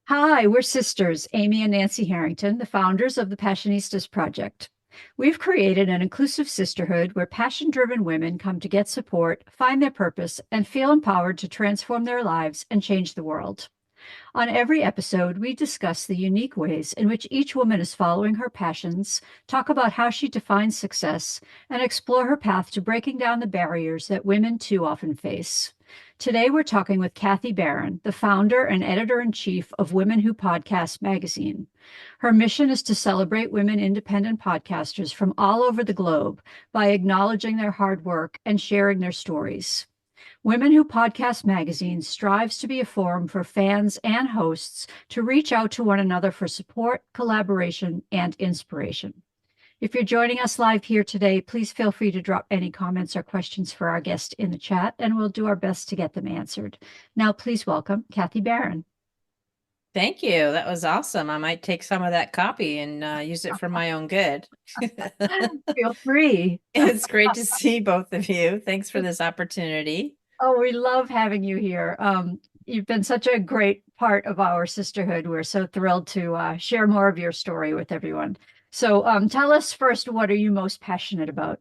Hi, we're sisters, Amy and Nancy Harrington, the founders of the Passionistas Project. We've created an inclusive sisterhood where passion driven women come to get support, find their purpose, and feel empowered to transform their lives and change the world. On every episode, we discuss the unique ways in which each woman is following her passions, talk about how she defines success, and explore her path to breaking down the barriers that women too often face. Today, we're talking with Kathy Barron, the founder and editor in chief of Women Who Podcast magazine. Her mission is to celebrate women independent podcasters from all over the globe by acknowledging their hard work and sharing their stories. Women Who Podcast magazine strives to be a forum for fans and hosts to reach out to one another for support, collaboration, and inspiration. If you're joining us live here today, please feel free to drop any comments or questions for our guest in the chat, and we'll do our best to get them answered. Now, please welcome Kathy Barron. Thank you. That was awesome. I might take some of that copy and use it for my own good. Feel free. It's great to see both of you. Thanks for this opportunity. Oh, we love having you here. You've been such a great part of our sisterhood. We're so thrilled to share more of your story with everyone. So, tell us first, what are you most passionate about?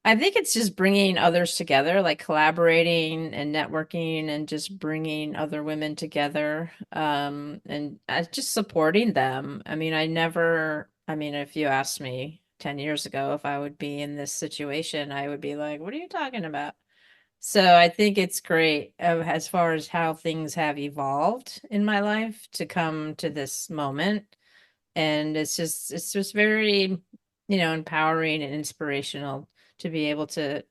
I think it's just bringing others together, like collaborating and networking and just bringing other women together and just supporting them. If you asked me 10 years ago if I would be in this situation, I would be like, what are you talking about? So I think it's great as far as how things have evolved in my life to come to this moment. And it's just very, empowering and inspirational to be able to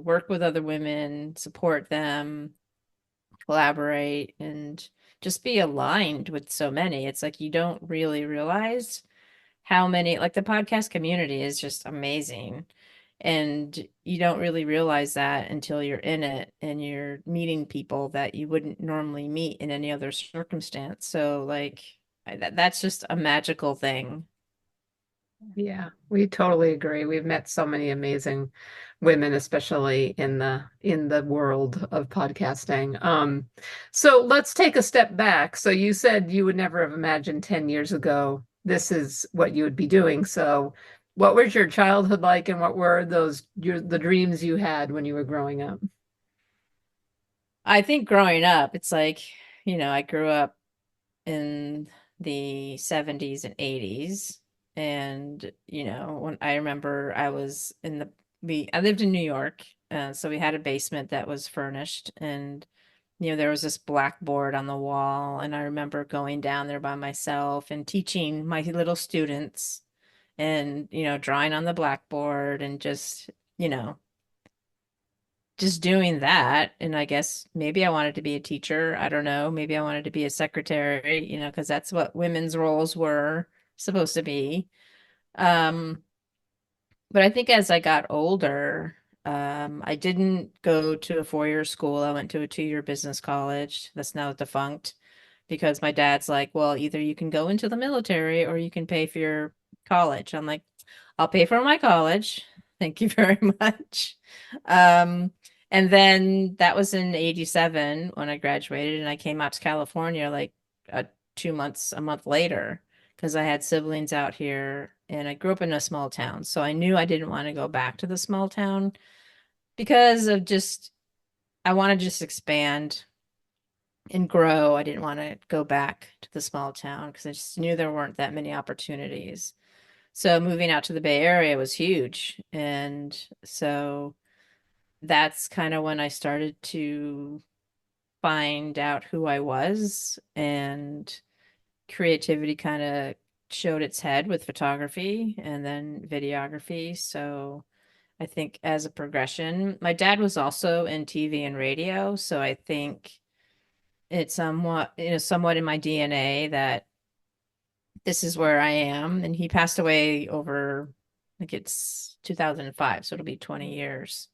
work with other women, support them, collaborate, and just be aligned with so many. It's like you don't really realize how many, like the podcast community is just amazing. And you don't really realize that until you're in it and you're meeting people that you wouldn't normally meet in any other circumstance. So, like, that's just a magical thing. Yeah, we totally agree. We've met so many amazing women, especially in the world of podcasting. So let's take a step back. So you said you would never have imagined 10 years ago this is what you would be doing. So what was your childhood like, and what were the dreams you had when you were growing up? I think growing up, it's like, I grew up in the 70s and 80s. And, when I remember I was I lived in New York. So we had a basement that was furnished, and, there was this blackboard on the wall. And I remember going down there by myself and teaching my little students and, drawing on the blackboard and just doing that. And I guess maybe I wanted to be a teacher. I don't know. Maybe I wanted to be a secretary, because that's what women's roles were supposed to be. Um, but I think as I got older, I didn't go to a 4-year school. I went to a 2-year business college that's now defunct because my dad's like, well, either you can go into the military or you can pay for your college. I'm like, I'll pay for my college. Thank you very much. Um, and then that was in 87 when I graduated, and I came out to California like 2 months, a month later, because I had siblings out here and I grew up in a small town. So I knew I didn't want to go back to the small town because of I want to just expand and grow. I didn't want to go back to the small town because I just knew there weren't that many opportunities. So moving out to the Bay Area was huge. And so that's kind of when I started to find out who I was, and creativity kind of showed its head with photography and then videography. So I think as a progression, my dad was also in TV and radio. So I think it's somewhat in my DNA that this is where I am. And he passed away over, I think it's 2005. So it'll be 20 years.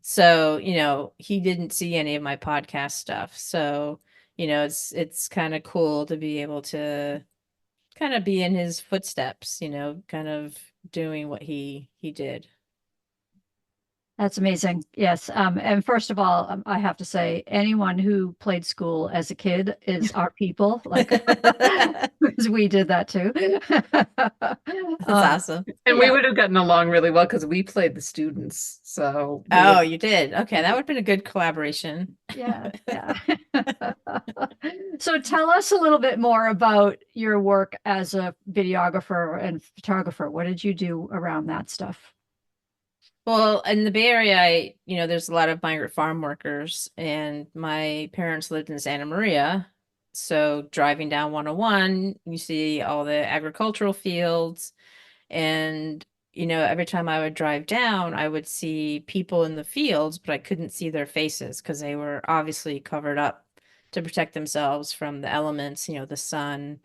So, he didn't see any of my podcast stuff. So, it's kind of cool to be able to kind of be in his footsteps, kind of doing what he did. That's amazing. Yes. And first of all, I have to say, anyone who played school as a kid is our people, like, because we did that too. That's Um, awesome. And we yeah, would have gotten along really well because we played the students. So we Oh, would, you did. Okay, that would have been a good collaboration. yeah, yeah. So tell us a little bit more about your work as a videographer and photographer. What did you do around that stuff? Well, in the Bay Area, there's a lot of migrant farm workers, and my parents lived in Santa Maria. So driving down 101, you see all the agricultural fields. And, every time I would drive down, I would see people in the fields, but I couldn't see their faces because they were obviously covered up to protect themselves from the elements, the sun.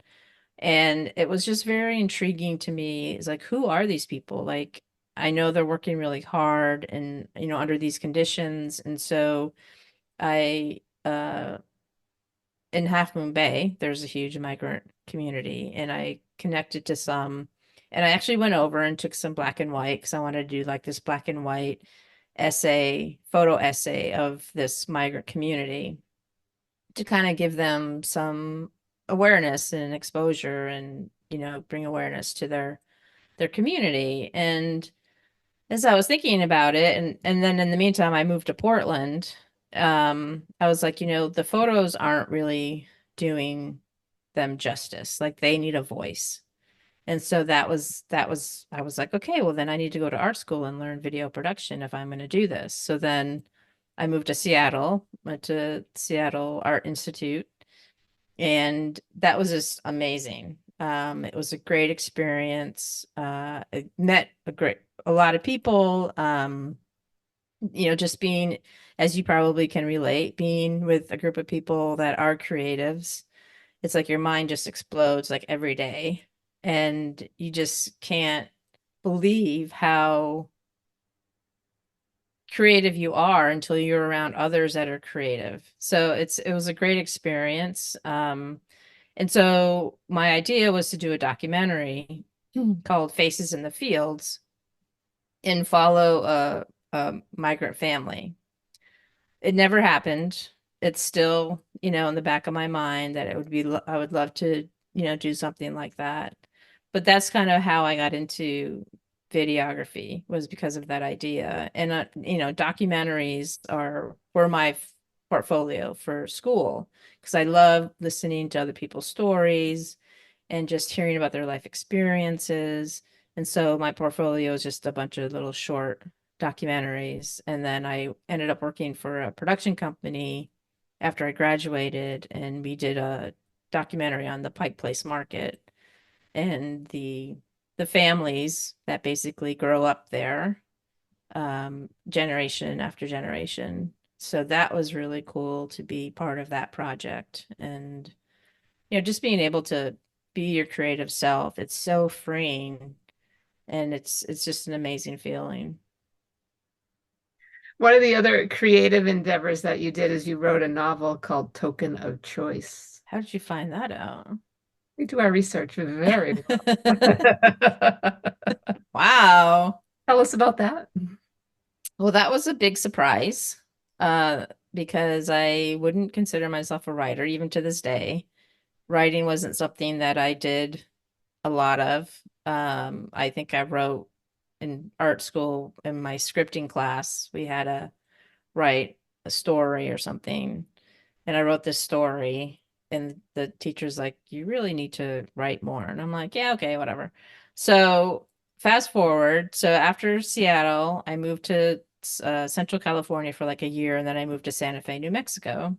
And it was just very intriguing to me. It's like, who are these people? Like, I know they're working really hard and, under these conditions. And so I, in Half Moon Bay, there's a huge migrant community, and I connected to some. And I actually went over and took some black and white because I wanted to do like this black and white photo essay of this migrant community to kind of give them some awareness and exposure and, bring awareness to their community. And as I was thinking about it, and then in the meantime, I moved to Portland. I was like, the photos aren't really doing them justice. Like they need a voice. And so I was like, okay, well then I need to go to art school and learn video production if I'm going to do this. So then I moved to Seattle, went to Seattle Art Institute, and that was just amazing. It was a great experience. I met a lot of people. Just being, as you probably can relate, being with a group of people that are creatives, it's like your mind just explodes like every day, and you just can't believe how creative you are until you're around others that are creative. So it was a great experience. And so my idea was to do a documentary called Faces in the Fields and follow a migrant family. It never happened. It's still, in the back of my mind that I would love to, do something like that. But that's kind of how I got into videography, was because of that idea. And, documentaries were my portfolio for school because I love listening to other people's stories and just hearing about their life experiences. And so my portfolio is just a bunch of little short documentaries. And then I ended up working for a production company after I graduated, and we did a documentary on the Pike Place Market and the families that basically grow up there, generation after generation. So that was really cool to be part of that project. And just being able to be your creative self, it's so freeing, and it's just an amazing feeling. one of the other creative endeavors that you did is you wrote a novel called Token of Choice. How did you find that out? We do our research very well. Wow. Tell us about that. Well, that was a big surprise, because I wouldn't consider myself a writer even to this day. Writing wasn't something that I did a lot of. I think I wrote in art school in my scripting class. We had to write a story or something. And I wrote this story, and the teacher's like, you really need to write more. And I'm like, yeah, okay, whatever. So fast forward. So after Seattle, I moved to Central California for like a year, and then I moved to Santa Fe, New Mexico.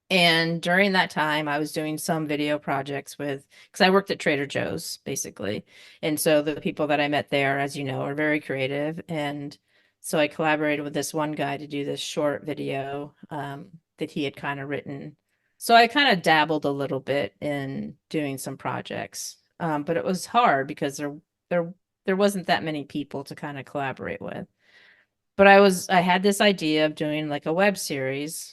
And during that time, I was doing some video projects because I worked at Trader Joe's basically. And so the people that I met there, as you know, are very creative. And so I collaborated with this one guy to do this short video, that he had kind of written. So I kind of dabbled a little bit in doing some projects. But it was hard because there wasn't that many people to kind of collaborate with. But I had this idea of doing like a web series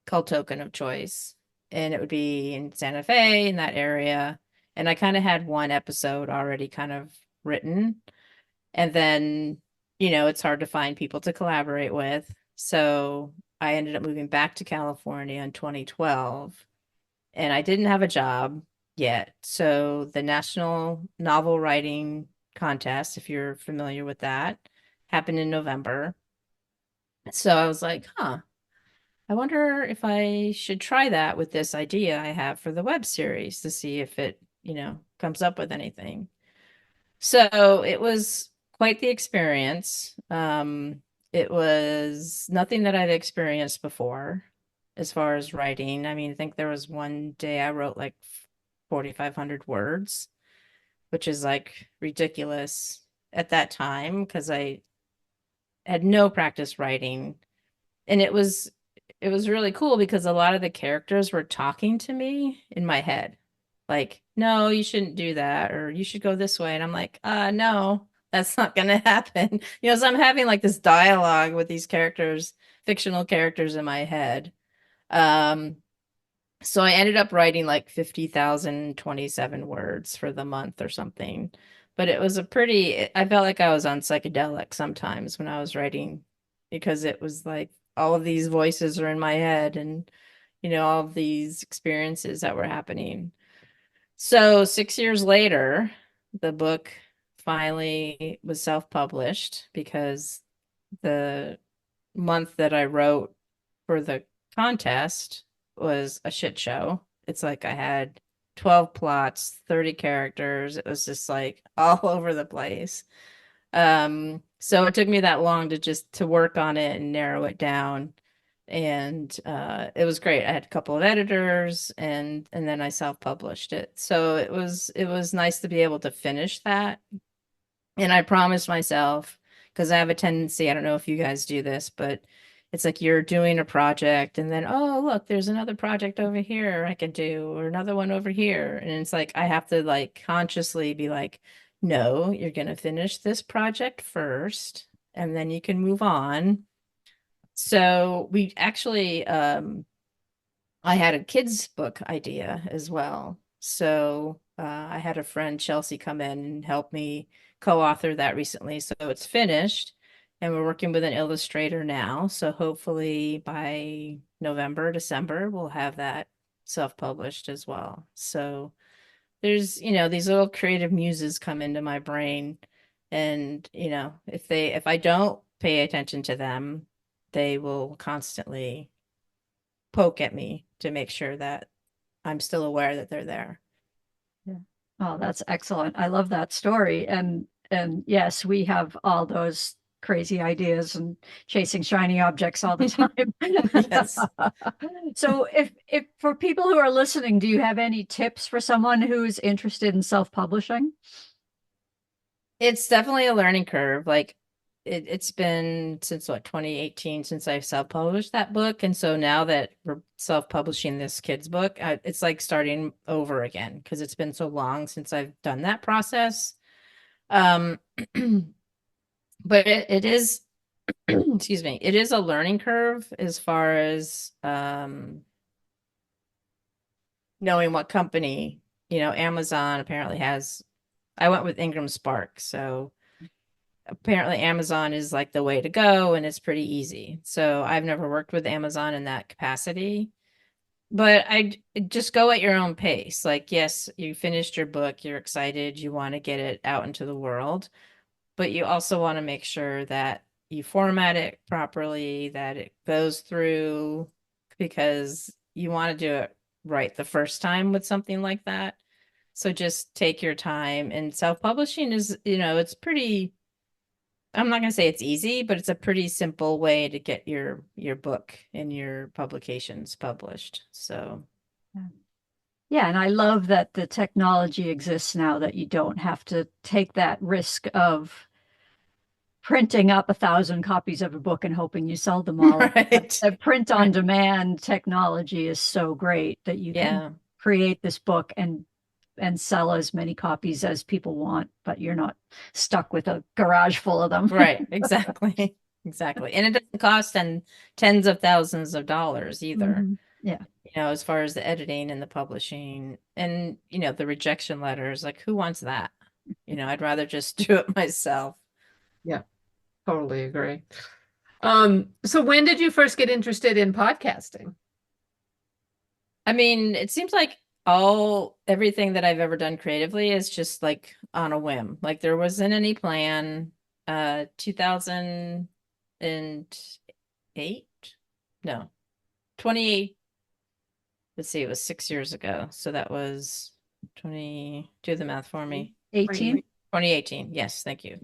called Token of Choice, and it would be in Santa Fe, in that area. And I kind of had one episode already kind of written. And then it's hard to find people to collaborate with. So I ended up moving back to California in 2012, and I didn't have a job yet. So the National Novel Writing Contest, if you're familiar with that, happened in November. So I was like, huh, I wonder if I should try that with this idea I have for the web series to see if it, comes up with anything. So it was quite the experience. It was nothing that I'd experienced before as far as writing. I mean, I think there was one day I wrote like 4,500 words, which is like ridiculous at that time because I had no practice writing. And it was really cool because a lot of the characters were talking to me in my head. Like, no, you shouldn't do that, or you should go this way. And I'm like, no, that's not gonna happen. So I'm having like this dialogue with these characters, fictional characters in my head. Um, so I ended up writing like 50,027 words for the month or something. But it was I felt like I was on psychedelic sometimes when I was writing because it was like all of these voices are in my head and, all of these experiences that were happening. So 6 years later, the book finally was self-published because the month that I wrote for the contest was a shit show. It's like I had 12 plots, 30 characters. It was just like all over the place. So it took me that long to work on it and narrow it down. And it was great. I had a couple of editors and then I self-published it. So it was nice to be able to finish that. And I promised myself, because I have a tendency, I don't know if you guys do this, but it's like you're doing a project and then, oh, look, there's another project over here I can do, or another one over here. And it's like I have to like consciously be like, no, you're going to finish this project first, and then you can move on. So we actually, I had a kids book idea as well. So I had a friend, Chelsea, come in and help me co-author that recently. So it's finished and we're working with an illustrator now. So hopefully by November, December, we'll have that self-published as well. So there's, these little creative muses come into my brain. And, if I don't pay attention to them, they will constantly poke at me to make sure that I'm still aware that they're there. Yeah. Oh, that's excellent. I love that story. And yes, we have all those crazy ideas and chasing shiny objects all the time. Yes. So if for people who are listening, do you have any tips for someone who's interested in self-publishing? It's definitely a learning curve. Like it's been since what, 2018 since I self-published that book. And so now that we're self-publishing this kid's book, it's like starting over again because it's been so long since I've done that process. Um, but it is, excuse me, it is a learning curve as far as knowing what company, Amazon apparently has. I went with Ingram Spark, so apparently Amazon is like the way to go and it's pretty easy. So I've never worked with Amazon in that capacity, but I just go at your own pace. Like, yes, you finished your book, you're excited, you want to get it out into the world, but you also want to make sure that you format it properly, that it goes through, because you want to do it right the first time with something like that. So just take your time. And self-publishing is, it's pretty, I'm not going to say it's easy, but it's a pretty simple way to get your book and your publications published. So Yeah, and I love that the technology exists now that you don't have to take that risk of printing up 1,000 copies of a book and hoping you sell them all. right. The print on demand technology is so great that you can Yeah. create this book and sell as many copies as people want, but you're not stuck with a garage full of them. Right. Exactly. Exactly. And it doesn't cost tens of thousands of dollars either. Yeah. As far as the editing and the publishing and, the rejection letters, like who wants that? I'd rather just do it myself. Yeah. Totally agree. So when did you first get interested in podcasting? I mean, it seems like everything that I've ever done creatively is just like on a whim. Like there wasn't any plan. 2008? No, 28. Let's see, it was 6 years ago. So that was 20, do the math for me. 18. 2018. Yes, thank you.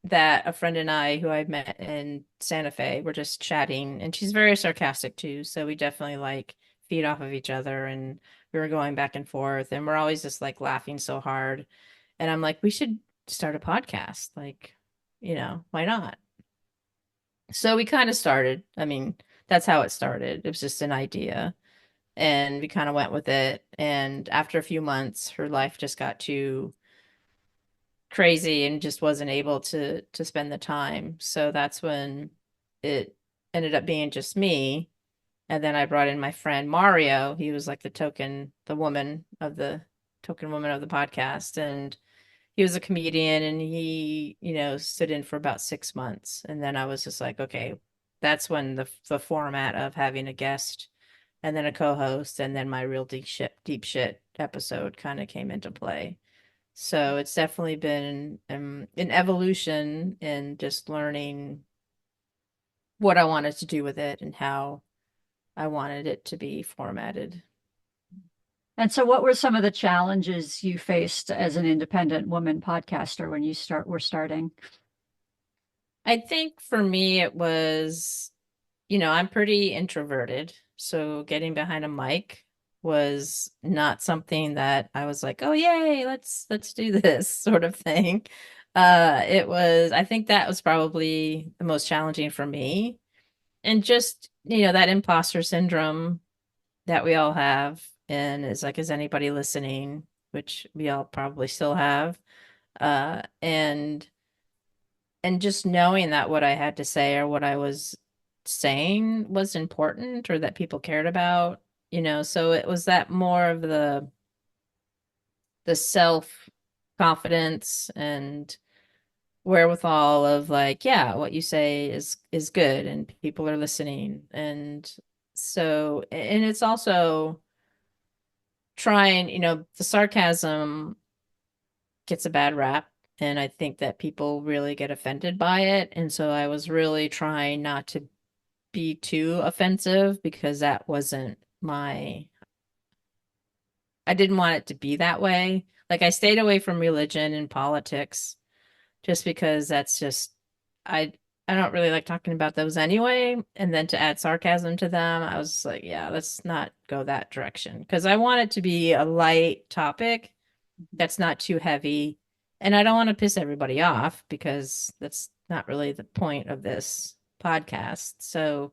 That a friend and I, who I met in Santa Fe, were just chatting, and she's very sarcastic too. So we definitely like feed off of each other, and we were going back and forth, and we're always just like laughing so hard. And I'm like, we should start a podcast. Like, why not? So we kind of started. I mean, that's how it started. It was just an idea, and we kind of went with it. And after a few months, her life just got too crazy and just wasn't able to spend the time. So that's when it ended up being just me. And then I brought in my friend Mario. He was like token woman of the podcast. And he was a comedian, and he, stood in for about 6 months. And then I was just like, okay, that's when the format of having a guest and then a co-host and then my real deep shit episode kind of came into play. So it's definitely been an evolution in just learning what I wanted to do with it and how I wanted it to be formatted. And so what were some of the challenges you faced as an independent woman podcaster when you were starting? I think for me, it was, I'm pretty introverted. So getting behind a mic was not something that I was like, oh, yay, let's do this sort of thing. I think that was probably the most challenging for me. And just, that imposter syndrome that we all have. And it's like, is anybody listening? Which we all probably still have. And just knowing that what I had to say or what I was saying was important or that people cared about, so it was that more of the self confidence and wherewithal of like, yeah, what you say is good and people are listening. And so, and it's also trying, the sarcasm gets a bad rap, and I think that people really get offended by it. And so I was really trying not to be too offensive because that wasn't I didn't want it to be that way. Like I stayed away from religion and politics just because that's just I I don't really like talking about those anyway. And then to add sarcasm to them, I was like, yeah, let's not go that direction. Because I want it to be a light topic that's not too heavy. And I don't want to piss everybody off because that's not really the point of this podcast.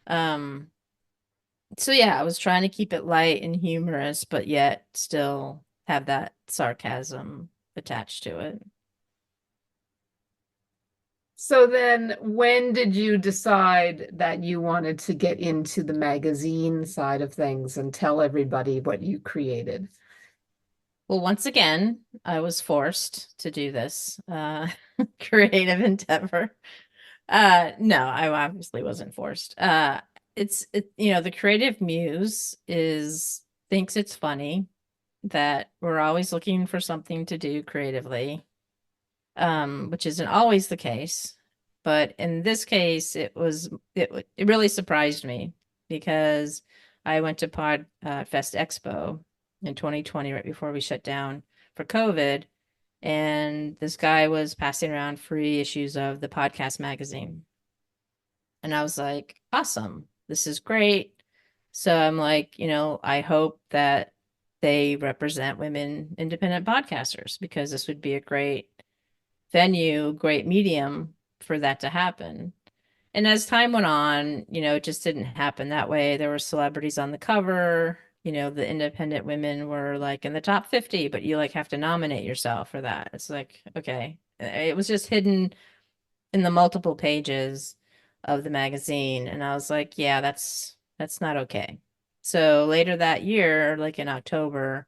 Um, so yeah, I was trying to keep it light and humorous, but yet still have that sarcasm attached to it. So then when did you decide that you wanted to get into the magazine side of things and tell everybody what you created? Well, once again, I was forced to do this creative endeavor. No, I obviously wasn't forced. The creative muse thinks it's funny that we're always looking for something to do creatively, which isn't always the case. But in this case, it really surprised me because I went to Fest Expo in 2020, right before we shut down for COVID, and this guy was passing around free issues of the podcast magazine. And I was like, awesome, this is great. So I'm like, I hope that they represent women independent podcasters because this would be a great venue, great medium for that to happen. And as time went on, it just didn't happen that way. There were celebrities on the cover, the independent women were like in the top 50, but you like have to nominate yourself for that. It's like, okay. It was just hidden in the multiple pages of the magazine. And I was like, yeah, that's not okay. So later that year, like in October,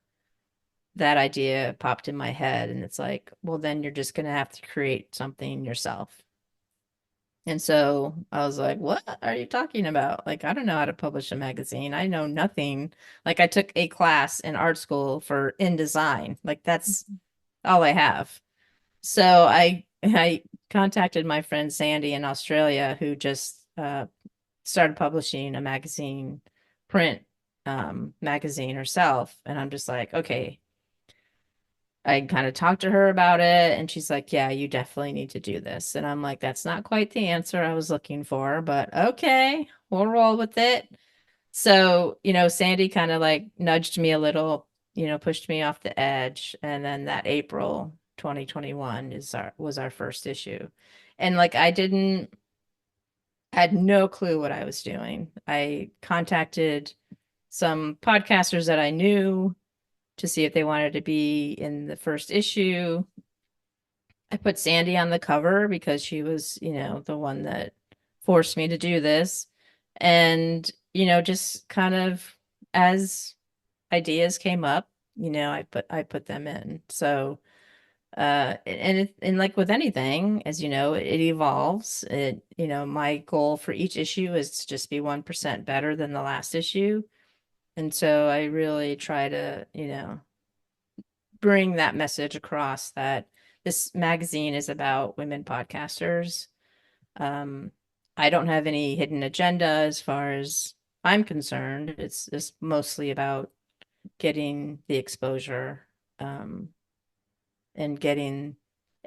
that idea popped in my head, and it's like, well, then you're just going to have to create something yourself. And so I was like, what are you talking about? Like, I don't know how to publish a magazine. I know nothing. Like, I took a class in art school for InDesign. Like, that's all I have. So I contacted my friend Sandy in Australia, who just started publishing a magazine, print magazine herself. And I'm just like, okay, I kind of talked to her about it, and she's like, yeah, you definitely need to do this. And I'm like, that's not quite the answer I was looking for, but okay, we'll roll with it. So, Sandy kind of like nudged me a little, pushed me off the edge. And then that April 2021 was our first issue. And like I had no clue what I was doing. I contacted some podcasters that I knew to see if they wanted to be in the first issue. I put Sandy on the cover because she was, the one that forced me to do this. And, just kind of as ideas came up, I put them in. So and like with anything, as you know, it evolves. My goal for each issue is to just be 1% better than the last issue. And so I really try to, bring that message across that this magazine is about women podcasters. Um, I don't have any hidden agenda as far as I'm concerned. It's mostly about getting the exposure, and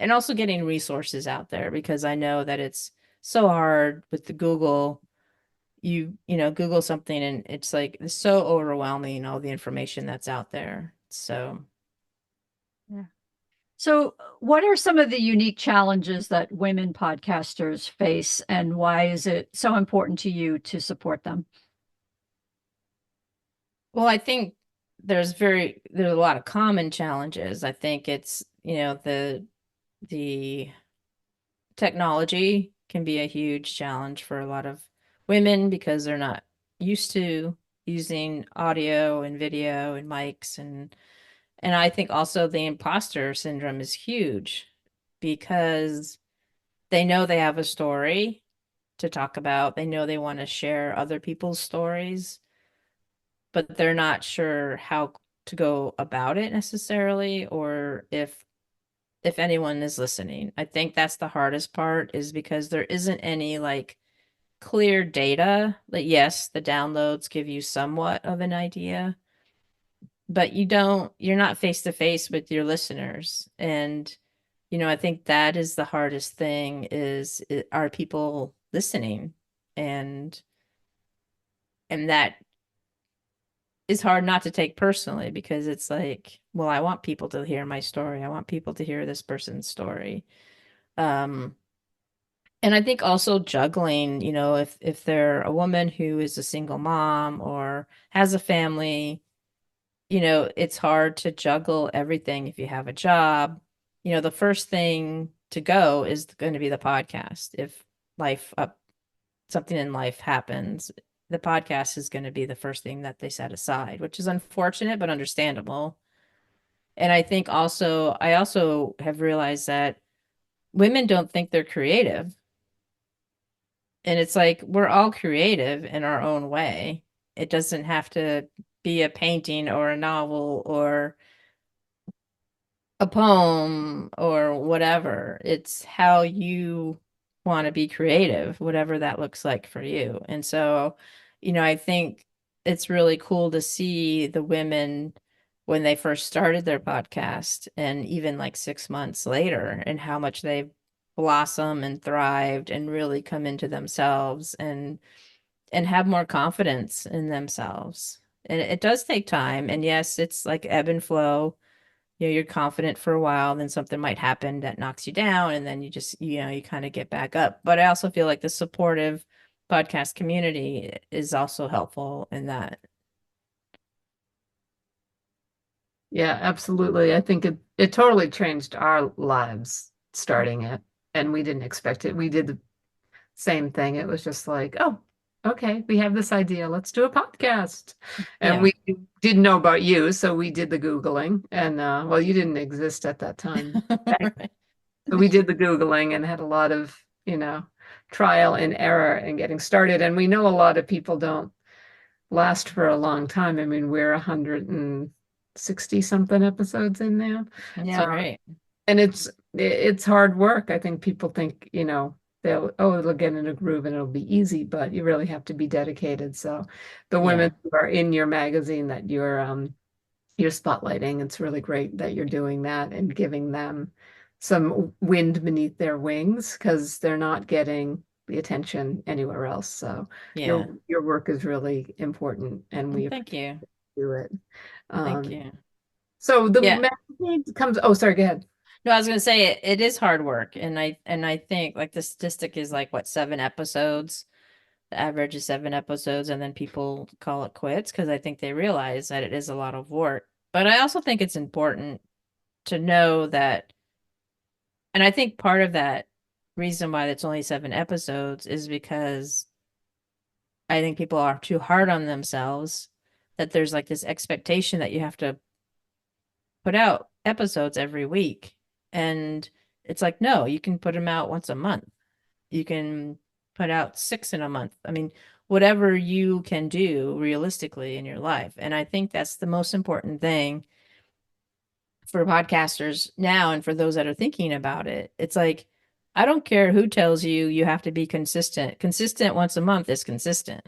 also getting resources out there, because I know that it's so hard with the Google. Google something and it's like it's so overwhelming, all the information that's out there. So Yeah. So, what are some of the unique challenges that women podcasters face, and why is it so important to you to support them? well, I think there's a lot of common challenges. I think it's, the technology can be a huge challenge for a lot of women because they're not used to using audio and video and mics, and I think also the imposter syndrome is huge because they know they have a story to talk about. They know they want to share other people's stories, but they're not sure how to go about it necessarily, or if anyone is listening. I think that's the hardest part, is because there isn't any like clear data. Like, yes, the downloads give you somewhat of an idea, but you're not face to face with your listeners. And I think that is the hardest thing, are people listening? And that is hard not to take personally, because it's like, well, I want people to hear my story. I want people to hear this person's story. Um, and I think also juggling, if they're a woman who is a single mom or has a family, it's hard to juggle everything if you have a job. The first thing to go is going to be the podcast. If life up something in life happens, the podcast is going to be the first thing that they set aside, which is unfortunate but understandable. And I also have realized that women don't think they're creative. And it's like, we're all creative in our own way. It doesn't have to be a painting or a novel or a poem or whatever. It's how you want to be creative, whatever that looks like for you. And so, I think it's really cool to see the women when they first started their podcast, and even like 6 months later, and how much they've blossomed and thrived and really come into themselves and have more confidence in themselves. And it does take time. And yes, it's like ebb and flow. You're confident for a while, then something might happen that knocks you down, and then you just, you kind of get back up. But I also feel like the supportive podcast community is also helpful in that. Yeah, absolutely. I think it totally changed our lives starting it, and we didn't expect it. We did the same thing. It was just like, oh, okay, we have this idea. Let's do a podcast. And Yeah. we didn't know about you, so we did the Googling. And well, you didn't exist at that time. Right. But we did the Googling and had a lot of, trial and error in getting started. And we know a lot of people don't last for a long time. I mean, we're 160 something episodes in now. Yeah, right. And it's hard work. I think people think, they'll get in a groove and it'll be easy, but you really have to be dedicated. So the Yeah. women who are in your magazine that you're spotlighting, it's really great that you're doing that and giving them some wind beneath their wings because they're not getting the attention anywhere else. So Yeah. your work is really important and Well, we thank you. do it. Thank Um, you. so the Yeah. magazine comes, oh, sorry, go ahead. No, I was gonna say it is hard work, and I think like the statistic is like what 7 episodes. The average is 7 episodes, and then people call it quits because I think they realize that it is a lot of work. But I also think it's important to know that, and I think part of that reason why it's only 7 episodes is because I think people are too hard on themselves, that there's like this expectation that you have to put out episodes every week. And it's like, no, you can put them out once a month. You can put out 6 in a month. I mean, whatever you can do realistically in your life. And I think that's the most important thing for podcasters now and for those that are thinking about it. It's like, I don't care who tells you you have to be consistent. Consistent once a month is consistent.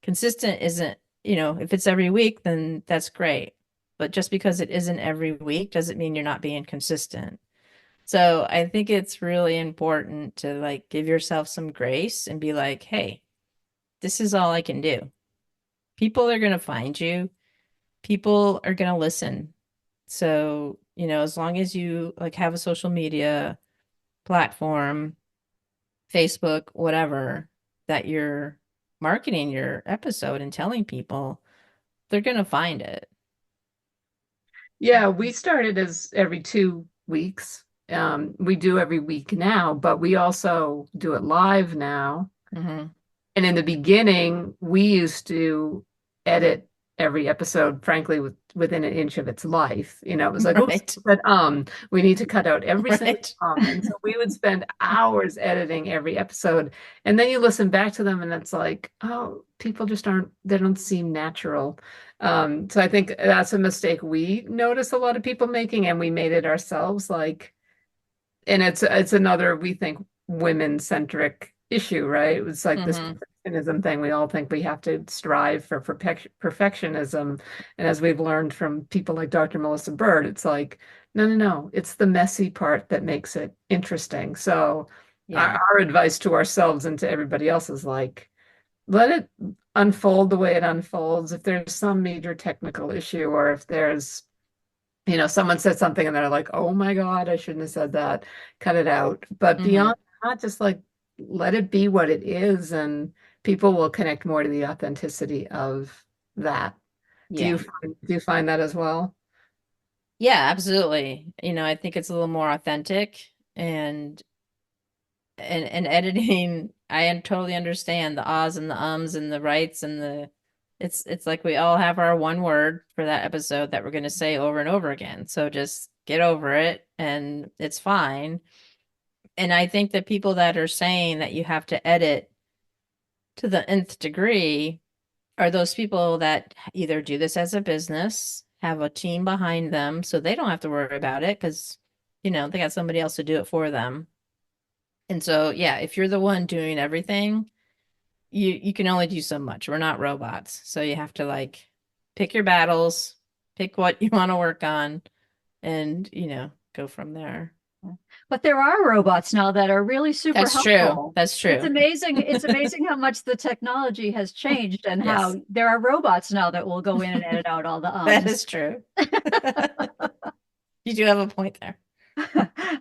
Consistent isn't, if it's every week, then that's great. But just because it isn't every week doesn't mean you're not being consistent. So I think it's really important to like give yourself some grace and be like, hey, this is all I can do. People are going to find you. People are going to listen. So, as long as you like have a social media platform, Facebook, whatever, that you're marketing your episode and telling people, they're going to find it. Yeah, we started as every 2 weeks. We do every week now, but we also do it live now. Mm-hmm. And in the beginning, we used to edit every episode, frankly, within an inch of its life. It was like, oops, Right. but we need to cut out every single Right. And so we would spend hours editing every episode. And then you listen back to them and it's like, oh, people just they don't seem natural. So I think that's a mistake we notice a lot of people making, and we made it ourselves. And it's another, we think, women-centric issue, right? It's like this Mm-hmm. perfectionism thing. We all think we have to strive for perfectionism. And as we've learned from people like Dr. Melissa Bird, it's like, no, no, no, it's the messy part that makes it interesting. So Yeah. our advice to ourselves and to everybody else is like, let it unfold the way it unfolds. If there's some major technical issue, or if there's someone said something and they're like, oh my God, I shouldn't have said that, cut it out. But Mm-hmm. beyond that, just like let it be what it is, and people will connect more to the authenticity of that. Do Yeah. you find that as well? Yeah, absolutely. I think it's a little more authentic and editing, totally understand the ahs and the ums and the rights and it's like we all have our one word for that episode that we're going to say over and over again. So just get over it and it's fine. And I think that people that are saying that you have to edit to the nth degree are those people that either do this as a business, have a team behind them, so they don't have to worry about it because, they got somebody else to do it for them. And so, yeah, if you're the one doing everything, you can only do so much. We're not robots. So you have to like pick your battles, pick what you want to work on, and, go from there. But there are robots now that are really super That's true. helpful. That's It's true. amazing. It's amazing how much the technology has changed and Yes, how there are robots now that will go in and edit out all the that ums. is true. You do have a point there.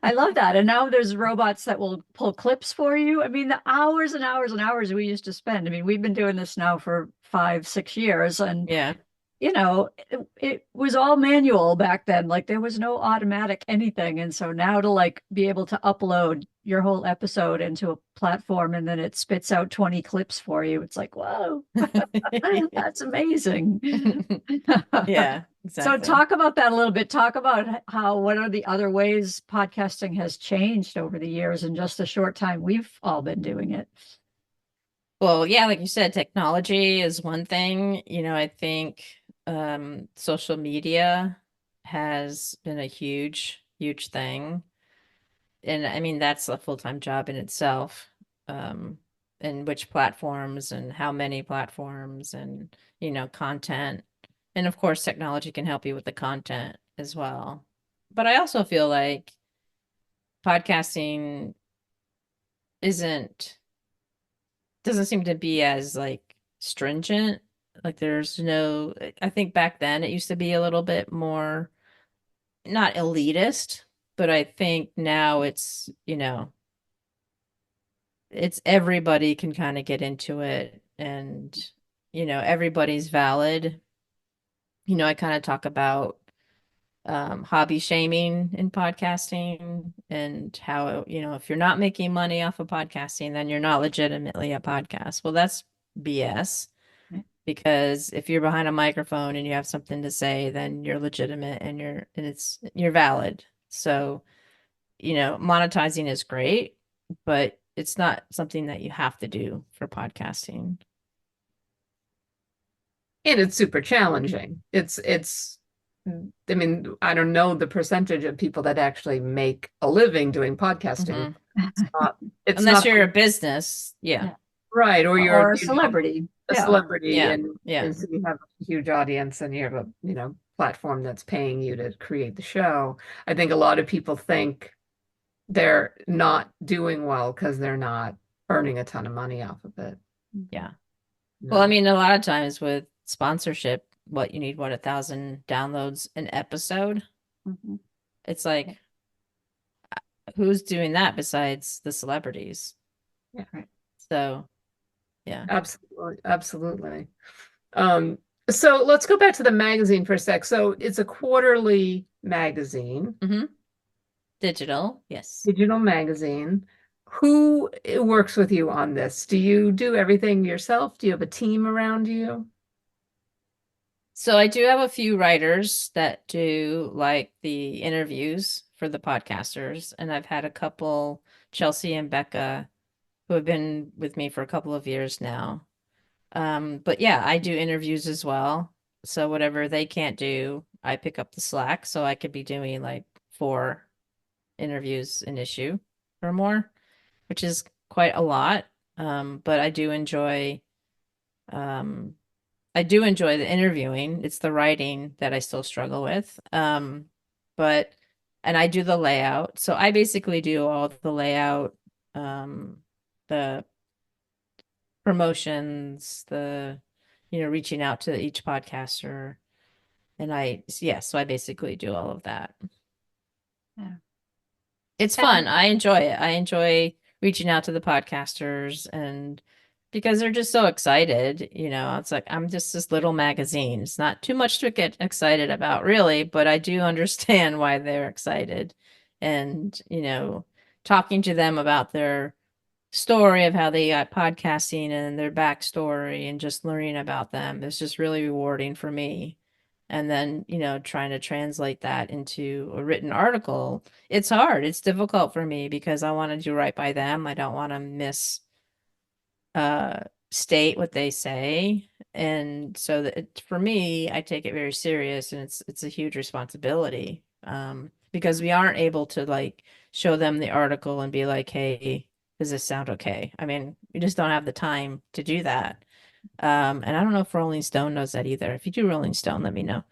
I love that. And now there's robots that will pull clips for you. I mean, the hours and hours and hours we used to spend. I mean, we've been doing this now for 5, 6 years, and Yeah. it was all manual back then. Like there was no automatic anything. And so now to like be able to upload your whole episode into a platform and then it spits out 20 clips for you, it's like, whoa, that's amazing. Yeah, So exactly. talk about that a little bit. Talk about what are the other ways podcasting has changed over the years in just a short time we've all been doing it. Well, yeah, like you said, technology is one thing. I think social media has been a huge, huge thing. And I mean, that's a full-time job in itself. Um, and which platforms and how many platforms and, content. And of course, technology can help you with the content as well. But I also feel like podcasting isn't doesn't seem to be as like stringent. Like there's no, I think back then it used to be a little bit more not elitist, but I think now it's everybody can kind of get into it and everybody's valid. I kind of talk about hobby shaming in podcasting and how, if you're not making money off of podcasting, then you're not legitimately a podcast. Well, that's BS. Because if you're behind a microphone and you have something to say, then you're legitimate and you're valid. So, monetizing is great, but it's not something that you have to do for podcasting. And it's super challenging. I mean, I don't know the percentage of people that actually make a living doing podcasting. It's not, it's Unless not you're a business. Yeah. right. Or you're, Or a celebrity. a Yeah. celebrity Yeah. and, Yeah. so you have a huge audience and you have a, platform that's paying you to create the show. I think a lot of people think they're not doing well because they're not earning a ton of money off of it. Yeah. No. Well, I mean, a lot of times with sponsorship, you need 1,000 downloads an episode. Mhm. It's like, who's doing that besides the celebrities? Yeah. Right. So, yeah. Absolutely. Absolutely. So let's go back to the magazine for a sec. So it's a quarterly magazine, Digital, yes. digital magazine. Who works with you on this? Do you do everything yourself? Do you have a team around you? So I do have a few writers that do like the interviews for the podcasters, and I've had a couple, Chelsea and Becca, who have been with me for a couple of years now. But yeah, I do interviews as well. So whatever they can't do, I pick up the slack. So I could be doing like 4 interviews an issue or more, which is quite a lot. But um, I do enjoy the interviewing. It's the writing that I still struggle with. But and I do the layout. So I basically do all the layout, the promotions, reaching out to each podcaster. And so I basically do all of that. Yeah. It's fun. I enjoy it. I enjoy reaching out to the podcasters and because they're just so excited, it's like I'm just this little magazine. It's not too much to get excited about, really, but I do understand why they're excited. And, talking to them about their story of how they got podcasting and their backstory and just learning about them is just really rewarding for me. And then, trying to translate that into a written article, it's hard. It's difficult for me because I want to do right by them. I don't want to state what they say. And so that for me, I take it very serious and it's a huge responsibility. Because we aren't able to like show them the article and be like, hey, does this sound okay? I mean, we just don't have the time to do that. And I don't know if Rolling Stone knows that either. If you do Rolling Stone, let me know.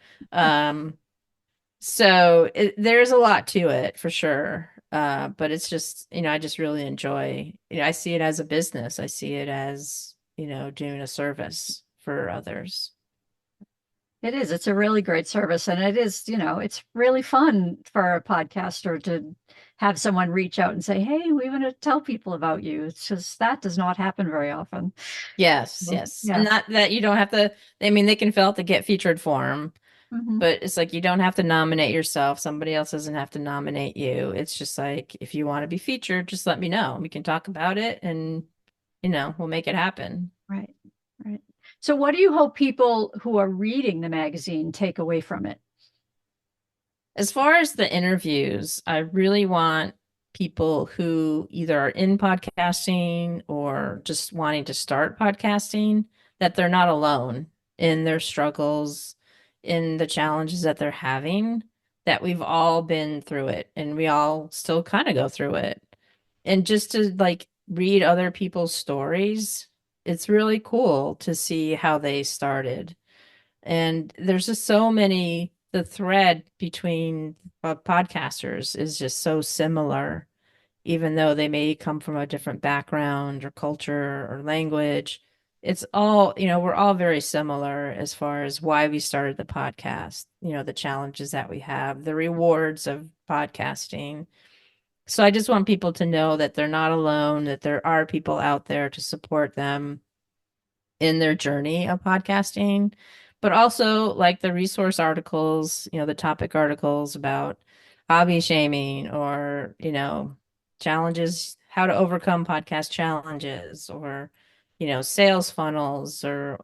So there's a lot to it for sure. But it's just, I just really enjoy, I see it as a business. I see it as, doing a service for others. It is. It's a really great service. And it is, it's really fun for a podcaster to have someone reach out and say, hey, we want to tell people about you. It's just that does not happen very often. Yes, Well, yes. yeah. And not that you don't have to, I mean, they can fill out the get featured form, Mhm. but it's like you don't have to nominate yourself. Somebody else doesn't have to nominate you. It's just like if you want to be featured, just let me know. We can talk about it and, we'll make it happen. Right. Right. So what do you hope people who are reading the magazine take away from it? As far as the interviews, I really want people who either are in podcasting or just wanting to start podcasting that they're not alone in their struggles, in the challenges that they're having, that we've all been through it and we all still kind of go through it. And just to like read other people's stories, it's really cool to see how they started. And there's just so many, the thread between podcasters is just so similar, even though they may come from a different background or culture or language. It's all, we're all very similar as far as why we started the podcast, the challenges that we have, the rewards of podcasting. So I just want people to know that they're not alone, that there are people out there to support them in their journey of podcasting, but also like the resource articles, the topic articles about hobby shaming or, challenges, how to overcome podcast challenges or, sales funnels or,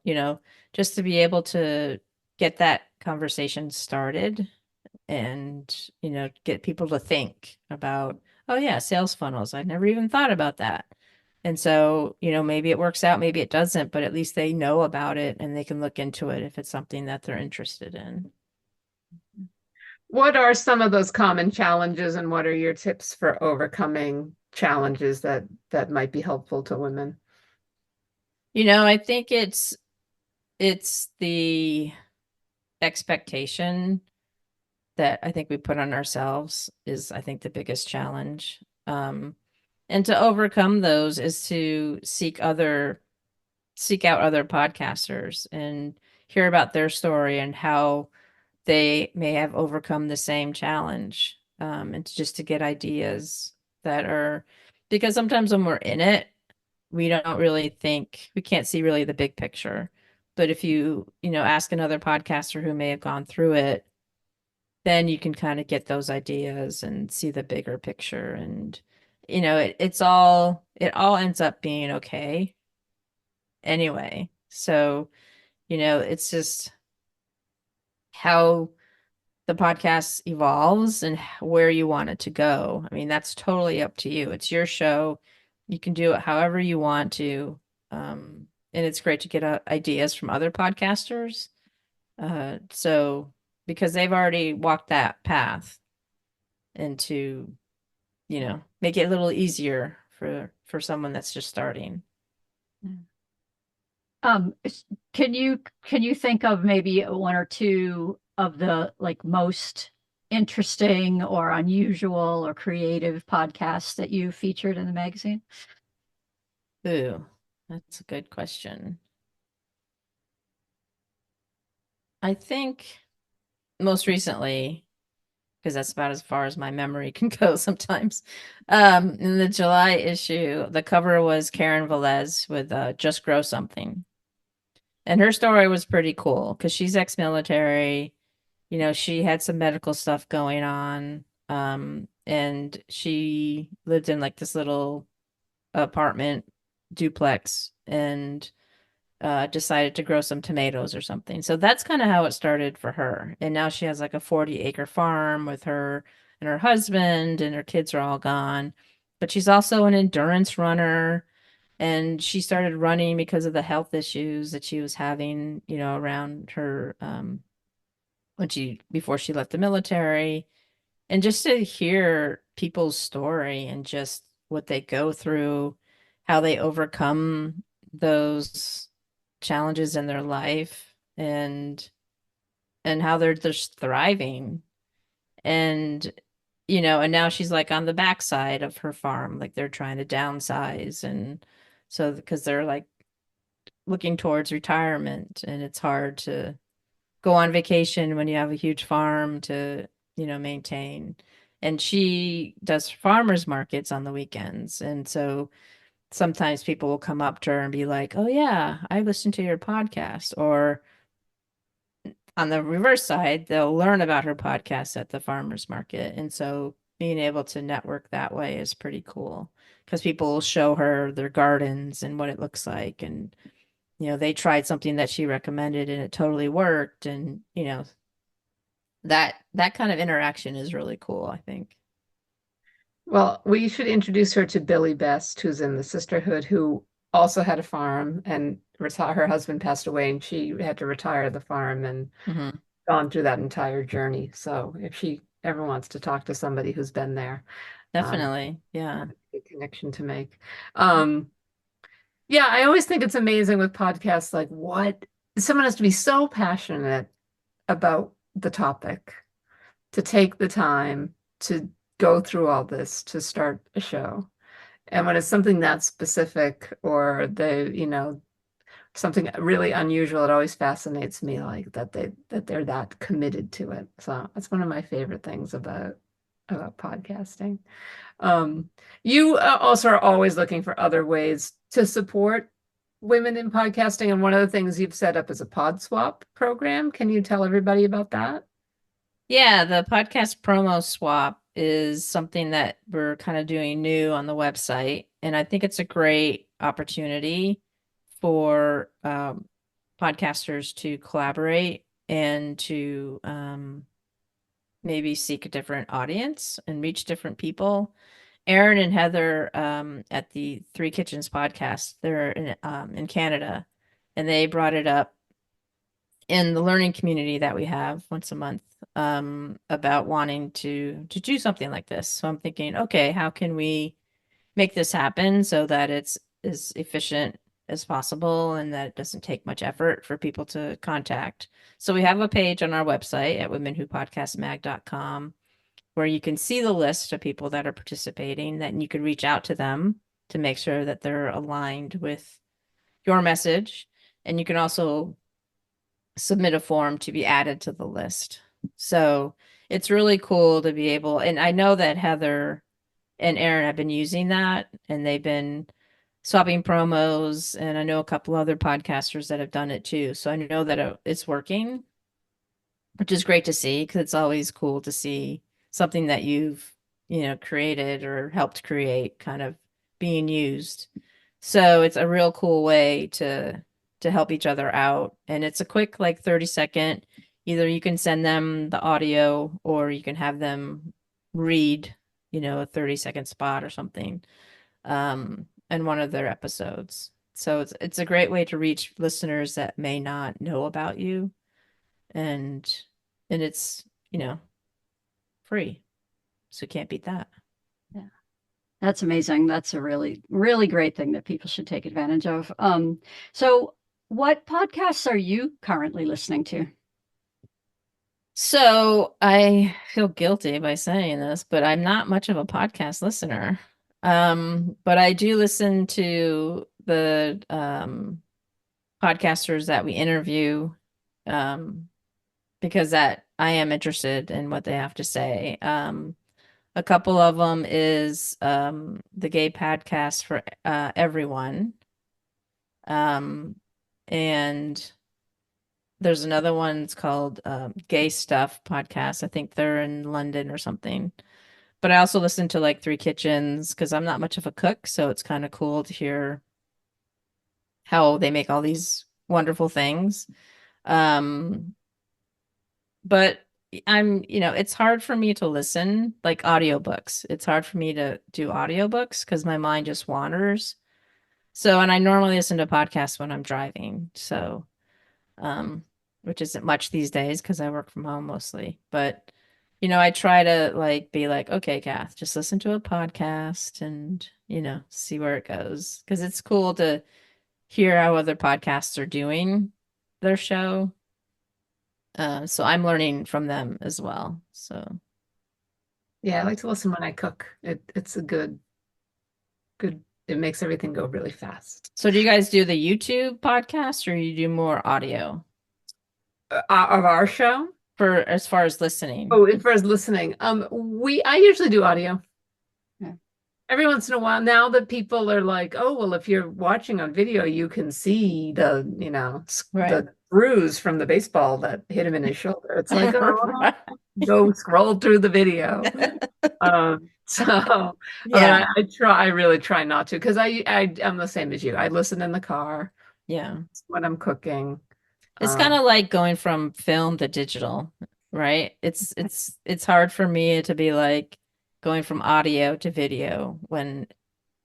just to be able to get that conversation started and, get people to think about, oh yeah, sales funnels. I never even thought about that. And so, maybe it works out, maybe it doesn't, but at least they know about it and they can look into it if it's something that they're interested in. What are some of those common challenges and what are your tips for overcoming challenges that might be helpful to women? I think it's the expectation that I think we put on ourselves is I think the biggest challenge. And to overcome those is to seek out other podcasters and hear about their story and how they may have overcome the same challenge. And just to get ideas that are, because sometimes when we're in it, we don't really think, we can't see really the big picture. But if you, ask another podcaster who may have gone through it, then you can kind of get those ideas and see the bigger picture. And, it all ends up being okay anyway. So, it's just how the podcast evolves and where you want it to go. I mean, that's totally up to you. It's your show. You can do it however you want to. And it's great to get ideas from other podcasters. So because they've already walked that path and to, make it a little easier for someone that's just starting. Um, can you think of maybe one or two of the like most interesting or unusual or creative podcasts that you featured in the magazine? Ooh, that's a good question. I think most recently, because that's about as far as my memory can go sometimes. In the July issue, the cover was Karen Velez with Just Grow Something. And her story was pretty cool because she's ex-military. She had some medical stuff going on. And she lived in like this little apartment duplex and decided to grow some tomatoes or something. So that's kind of how it started for her. And now she has like a 40-acre farm with her and her husband, and her kids are all gone. But she's also an endurance runner. And she started running because of the health issues that she was having, around her before she left the military. And just to hear people's story and just what they go through, how they overcome those challenges in their life and how they're just thriving. And and now she's like on the backside of her farm, like they're trying to downsize, and so because they're like looking towards retirement and it's hard to go on vacation when you have a huge farm to, maintain. And she does farmers markets on the weekends. And so sometimes people will come up to her and be like, "Oh yeah, I listened to your podcast." Or on the reverse side, they'll learn about her podcast at the farmers market. And so being able to network that way is pretty cool because people will show her their gardens and what it looks like. And, they tried something that she recommended and it totally worked. And, that kind of interaction is really cool, I think. Well, we should introduce her to Billy Best, who's in the sisterhood, who also had a farm and her husband passed away and she had to retire the farm and Mhm. gone through that entire journey. So if she ever wants to talk to somebody who's been there, Definitely. Yeah. that's a good connection to make. Yeah, I always think it's amazing with podcasts, like what someone has to be so passionate about the topic to take the time to go through all this to start a show. And when it's something that specific or something really unusual, it always fascinates me like that they're that committed to it. So that's one of my favorite things about podcasting. You also are always looking for other ways to support women in podcasting, and one of the things you've set up is a pod swap program. Can you tell everybody about that? Yeah, the podcast promo swap is something that we're kind of doing new on the website. And I think it's a great opportunity for podcasters to collaborate and to maybe seek a different audience and reach different people. Aaron and Heather at the Three Kitchens podcast, they're in Canada, and they brought it up in the learning community that we have once a month about wanting to do something like this. So I'm thinking, okay, how can we make this happen so that it's as efficient as possible and that it doesn't take much effort for people to contact. So we have a page on our website at womenwhopodcastmag.com where you can see the list of people that are participating, that you can reach out to them to make sure that they're aligned with your message. And you can also submit a form to be added to the list. So it's really cool to be able, and I know that Heather and Aaron have been using that and they've been swapping promos. And I know a couple other podcasters that have done it too. So I know that it's working, which is great to see because it's always cool to see something that you've, created or helped create kind of being used. So it's a real cool way to help each other out. And it's a quick, like 30-second, either you can send them the audio or you can have them read, a 30-second spot or something in one of their episodes. So it's a great way to reach listeners that may not know about you. And it's, free. So you can't beat that. Yeah. That's amazing. That's a really, really great thing that people should take advantage of. So what podcasts are you currently listening to? So I feel guilty by saying this, but I'm not much of a podcast listener. But I do listen to the podcasters that we interview because that I am interested in what they have to say. A couple of them is the Gay Podcast for Everyone. And there's another one, it's called Gay Stuff Podcast. I think they're in London or something. But I also listen to like Three Kitchens because I'm not much of a cook, so it's kind of cool to hear how they make all these wonderful things. But it's hard for me to listen like audiobooks. It's hard for me to do audiobooks because my mind just wanders. So, and I normally listen to podcasts when I'm driving. So, which isn't much these days because I work from home mostly. But, I try to like be like, okay, Kath, just listen to a podcast and, see where it goes. Because it's cool to hear how other podcasts are doing their show. So I'm learning from them as well. So Yeah, I like to listen when I cook. It's a good, it makes everything go really fast. do you guys do the YouTube podcast or you do more audio? Of our show. for as far as listening? Oh, as far as listening, I usually do audio. Yeah. Every once in a while, now that people are like, oh, well, if you're watching on video, you can see the, Right. the bruise from the baseball that hit him in his shoulder. It's like, oh, Right. go scroll through the video. So Yeah. I really try not to, because I'm the same as you. I listen in the car Yeah. when I'm cooking. It's kind Um, of like going from film to digital, right? It's hard for me to be like going from audio to video when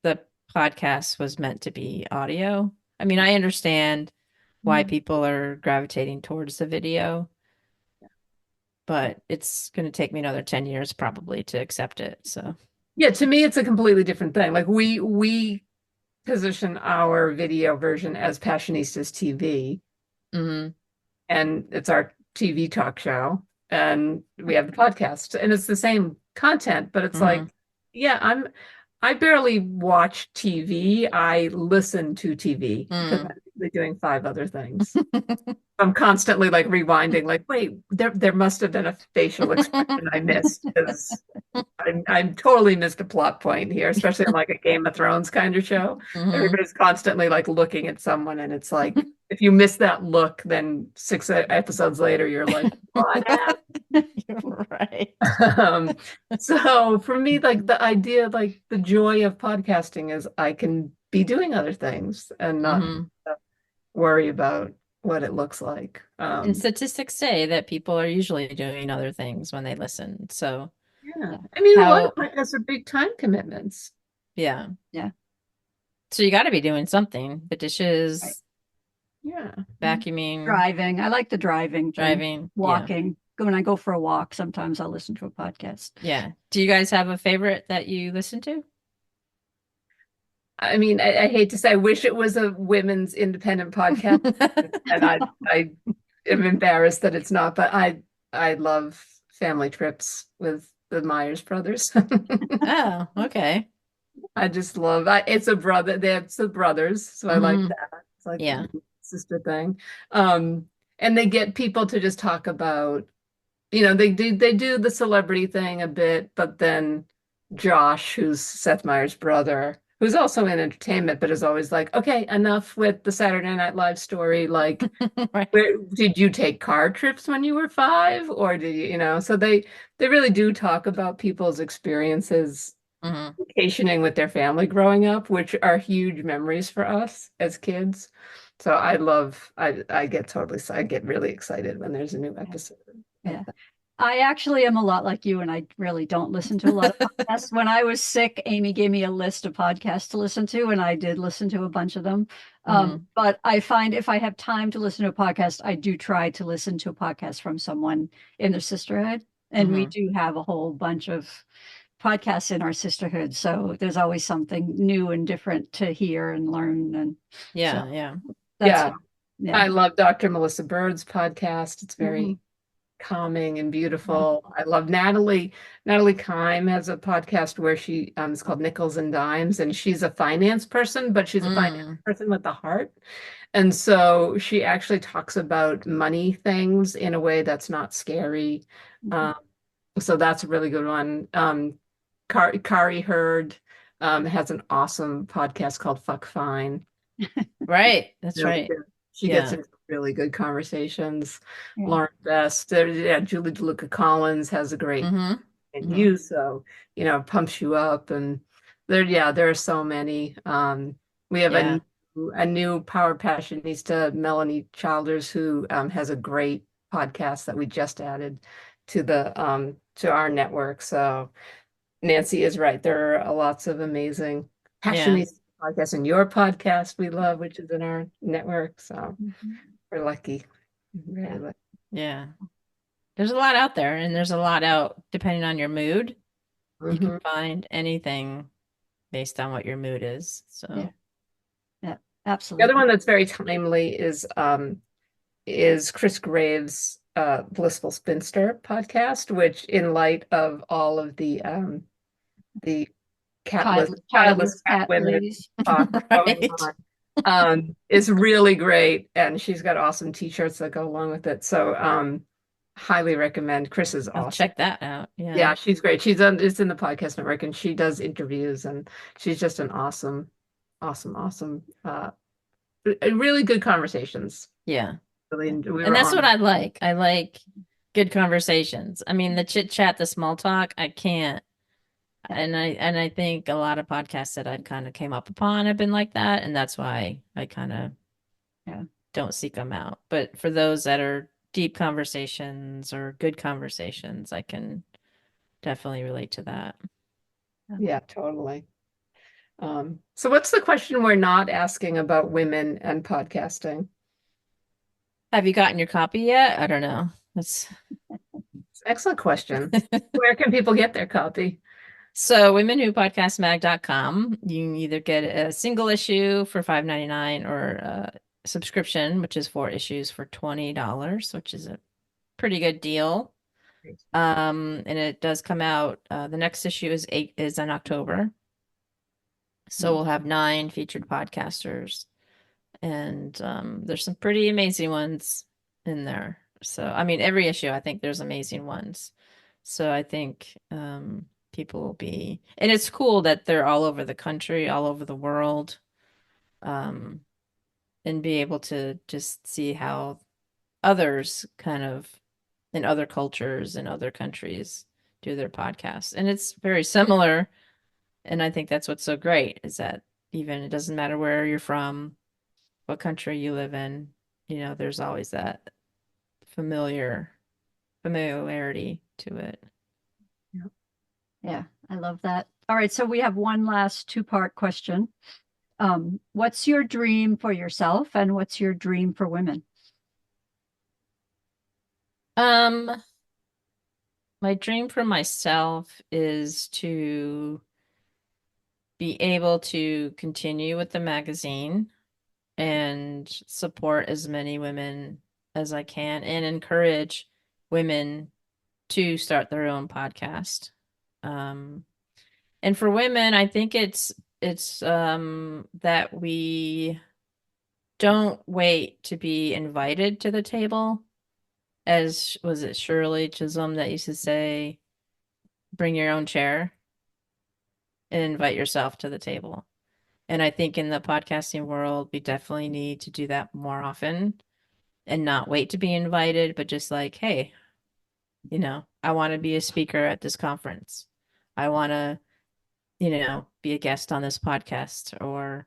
the podcast was meant to be audio. I mean, I understand why people are gravitating towards the video, but it's going to take me another 10 years probably to accept it. So, yeah, to me, it's a completely different thing. Like we position our video version as Passionistas TV, mhm, and it's our TV talk show, and we have the podcast, and it's the same content, but it's like, mhm. yeah, I barely watch TV. I listen to TV because Mm. I'm usually doing five other things. I'm constantly like rewinding, like, wait, there must have been a facial expression I missed, because I'm totally missed a plot point here, especially on like a Game of Thrones kind of show. Mhm. Everybody's constantly like looking at someone, and it's like, if you miss that look, then six episodes later, you're like, what You're right. happened? So for me, like the idea, like the joy of podcasting is I can be doing other things and not Mhm. worry about what it looks like. And statistics say that people are usually doing other things when they listen. So, Yeah. I mean, a lot of how, podcasts are big time commitments. yeah. Yeah. So you got to be doing something. The Right. dishes, Yeah. vacuuming, Driving. I like the driving thing. driving. Yeah. Walking. When I go for a walk, sometimes I'll listen to a podcast. Yeah. Do you guys have a favorite that you listen to? I mean, I hate to say, I wish it was a women's independent podcast, and I am embarrassed that it's not, but I love family trips with the Myers brothers. Oh, okay. I just love, it's a brother, it's the brothers, so I like Hmm. that. It's like Yeah. a sister thing. Um, and they get people to just talk about, they do the celebrity thing a bit, but then Josh, who's Seth Meyers' brother, who's also in entertainment, but is always like, okay, enough with the Saturday Night Live story. Like, Right. where did you take car trips when you were five, or did so they really do talk about people's experiences Hmm. vacationing with their family growing up, which are huge memories for us as kids. So I get really excited when there's a new episode. Yeah. I actually am a lot like you, and I really don't listen to a lot of podcasts. When I was sick, Amy gave me a list of podcasts to listen to, and I did listen to a bunch of them. Hmm. But I find if I have time to listen to a podcast, I do try to listen to a podcast from someone in the sisterhood. And we Hmm. do have a whole bunch of podcasts in our sisterhood. So there's always something new and different to hear and learn. And so Yeah. Yeah. that's, Yeah, yeah. I love Dr. Melissa Bird's podcast. It's Mhm. very calming and Yeah. beautiful. I love Natalie Kime has a podcast where she it's called Nickels and Dimes, and she's a finance person, but she's a finance Mm. person with a heart. And so she actually talks about money things in a way that's not scary. Mhm. Um, so that's a really good one. Kari Hurd has an awesome podcast called Fuck Fine. Right. That's Really right. good. She gets Yeah. into really good conversations. Yeah. Lauren Best, yeah, Julie DeLuca Collins has a great Hmm. in Hmm. you, so pumps you up. And there are so many. We have Yeah. a new Power Passionista, Melanie Childers, who has a great podcast that we just added to our network. So Nancy is right. There are lots of amazing Yeah. Passionista podcasts, and your podcast we love, which is in our network. So Mhm. we're lucky. Very Yeah. lucky. Yeah. There's a lot out there, and there's a lot out depending on your mood. You can Mhm. find anything based on what your mood is. Yeah. So, Yeah. The other Absolutely. one that's very timely is Chris Graves' Blissful Spinster podcast, which in light of all of the childless cat Childless cat women ladies. talk going right. on. is really great. And she's got awesome t-shirts that go along with it. So highly recommend. Chris is I'll awesome. check that out. Yeah. Yeah, she's great. It's in the podcast network and she does interviews and she's just an awesome, awesome, really good conversations. Yeah. Really, we And were that's what on. I like. I like good conversations. I mean, the chit chat, the small talk, I can't. And I think a lot of podcasts that I've kind of came up upon have been like that, and that's why I kind of Yeah. don't seek them out. But for those that are deep conversations or good conversations, I can definitely relate to that. Yeah, totally. So what's the question we're not asking about women and podcasting? Have you gotten your copy yet? I don't know. That's It's an excellent question. Where can people get their copy? so womenwhopodcastmag.com. You can either get a single issue for $5.99 or a subscription, which is 4 issues for $20, which is a pretty good deal. And it does come out. The next issue is in October. So we'll have 9 featured podcasters, and there's some pretty amazing ones in there. So I mean, every issue, I think there's amazing ones. So I think people will be, and it's cool that they're all over the country, all over the world, and be able to just see how others kind of in other cultures and other countries do their podcasts. And it's very similar. And I think that's what's so great is that even it doesn't matter where you're from, what country you live in, there's always that familiarity to it. Yeah, I love that. All right, so we have one last two-part question. What's your dream for yourself and what's your dream for women? My dream for myself is to be able to continue with the magazine and support as many women as I can and encourage women to start their own podcast. And for women, I think it's that we don't wait to be invited to the table. As was it Shirley Chisholm that used to say, bring your own chair and invite yourself to the table. And I think in the podcasting world, we definitely need to do that more often and not wait to be invited, but just like, hey, I want to be a speaker at this conference. I want to, be a guest on this podcast, or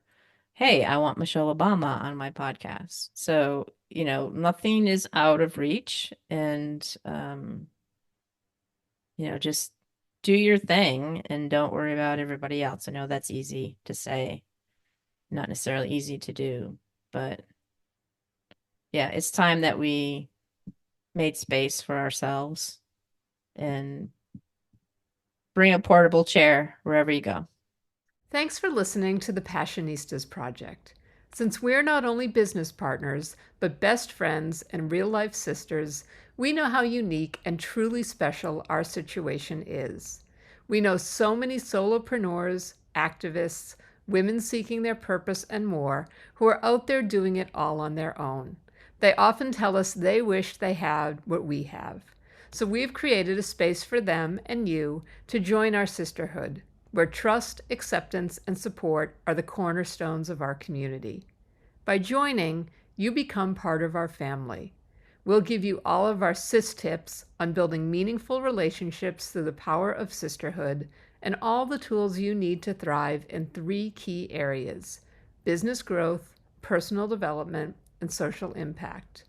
hey, I want Michelle Obama on my podcast. So, nothing is out of reach, and just do your thing and don't worry about everybody else. I know that's easy to say, not necessarily easy to do, but yeah, it's time that we made space for ourselves and bring a portable chair wherever you go. Thanks for listening to the Passionistas Project. Since we're not only business partners, but best friends and real-life sisters, we know how unique and truly special our situation is. We know so many solopreneurs, activists, women seeking their purpose, and more who are out there doing it all on their own. They often tell us they wish they had what we have. So we've created a space for them and you to join our sisterhood, where trust, acceptance, and support are the cornerstones of our community. By joining, you become part of our family. We'll give you all of our sis tips on building meaningful relationships through the power of sisterhood and all the tools you need to thrive in 3 key areas: business growth, personal development, and social impact.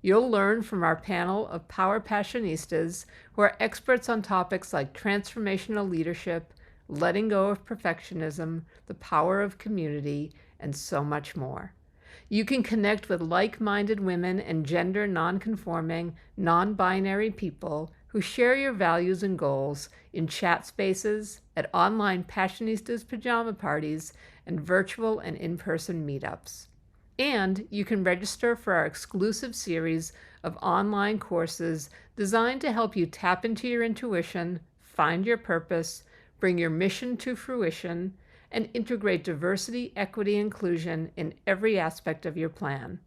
You'll learn from our panel of Power Passionistas who are experts on topics like transformational leadership, letting go of perfectionism, the power of community, and so much more. You can connect with like-minded women and gender non-conforming, non-binary people who share your values and goals in chat spaces, at online Passionistas pajama parties, and virtual and in-person meetups. And you can register for our exclusive series of online courses designed to help you tap into your intuition, find your purpose, bring your mission to fruition, and integrate diversity, equity, and inclusion in every aspect of your plan.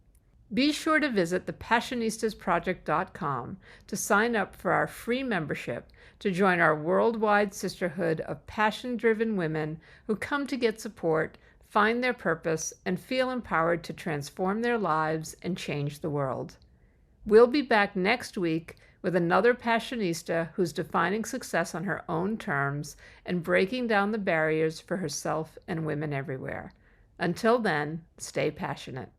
Be sure to visit thepassionistasproject.com to sign up for our free membership to join our worldwide sisterhood of passion-driven women who come to get support, find their purpose, and feel empowered to transform their lives and change the world. We'll be back next week with another Passionista who's defining success on her own terms and breaking down the barriers for herself and women everywhere. Until then, stay passionate.